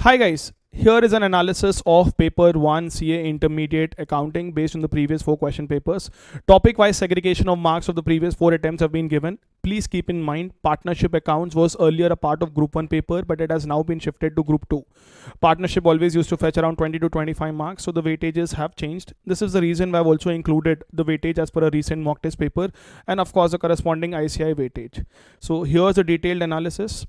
Hi guys, here is an analysis of paper 1 CA Intermediate Accounting based on the previous 4 question papers. Topic wise segregation of marks of the previous 4 attempts have been given. Please keep in mind partnership accounts was earlier a part of group 1 paper, but it has now been shifted to group 2. Partnership always used to fetch around 20 to 25 marks, so the weightages have changed. This is the reason why I've also included the weightage as per a recent mock test paper and of course the corresponding ICI weightage. So here's a detailed analysis.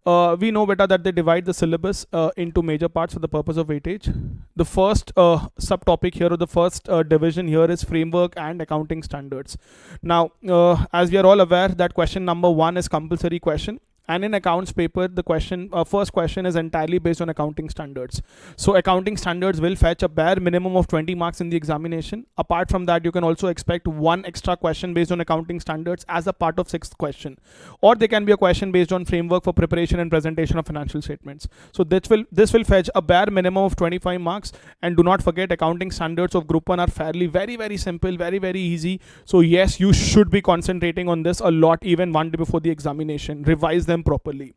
We know better that they divide the syllabus into major parts for the purpose of weightage. The first subtopic here, or the first division here, is framework and accounting standards. Now, as we are all aware that question number 1 is compulsory question. And in accounts paper, the first question is entirely based on accounting standards. So accounting standards will fetch a bare minimum of 20 marks in the examination. Apart from that, you can also expect one extra question based on accounting standards as a part of 6th question. Or there can be a question based on framework for preparation and presentation of financial statements. So this will fetch a bare minimum of 25 marks. And do not forget, accounting standards of group 1 are fairly very simple, very easy. So yes, you should be concentrating on this a lot even one day before the examination. Revise them properly.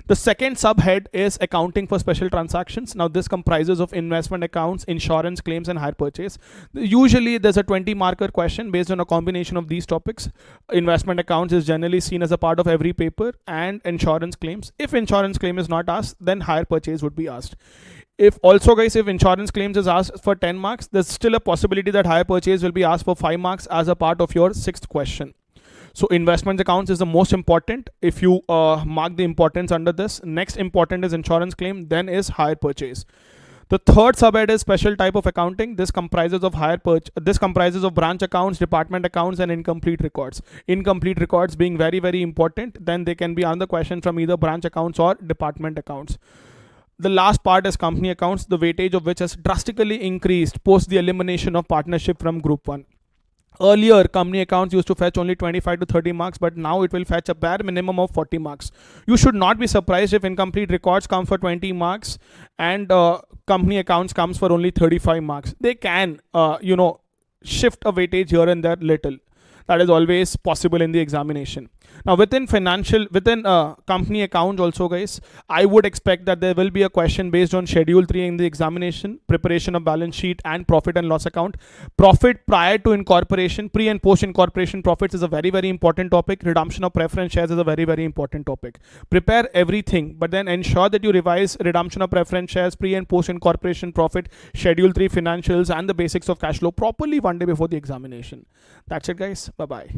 The second subhead is accounting for special transactions. Now this comprises of investment accounts, insurance claims and hire purchase. Usually there's a 20 marker question based on a combination of these topics. Investment accounts is generally seen as a part of every paper, and insurance claims. If insurance claim is not asked, then hire purchase would be asked. If insurance claims is asked for 10 marks, there's still a possibility that hire purchase will be asked for 5 marks as a part of your 6th question. So investment accounts is the most important. If you mark the importance under this, next important is insurance claim, then is hire purchase. The third subhead is special type of accounting. This comprises of branch accounts, department accounts, and incomplete records. Incomplete records being very important. Then they can be another question from either branch accounts or department accounts. The last part is company accounts, the weightage of which has drastically increased post the elimination of partnership from group 1. Earlier, company accounts used to fetch only 25 to 30 marks, but now it will fetch a bare minimum of 40 marks. You should not be surprised if incomplete records come for 20 marks and company accounts comes for only 35 marks. They can, shift a weightage here and there little. That is always possible in the examination. Now within company accounts also, guys, I would expect that there will be a question based on schedule 3 in the examination, preparation of balance sheet and profit and loss account. Profit prior to incorporation, pre and post incorporation profits is a very important topic. Redemption of preference shares is a very important topic. Prepare everything, but then ensure that you revise redemption of preference shares, pre and post incorporation profit, schedule 3 financials and the basics of cash flow properly one day before the examination. That's it, guys. Bye bye.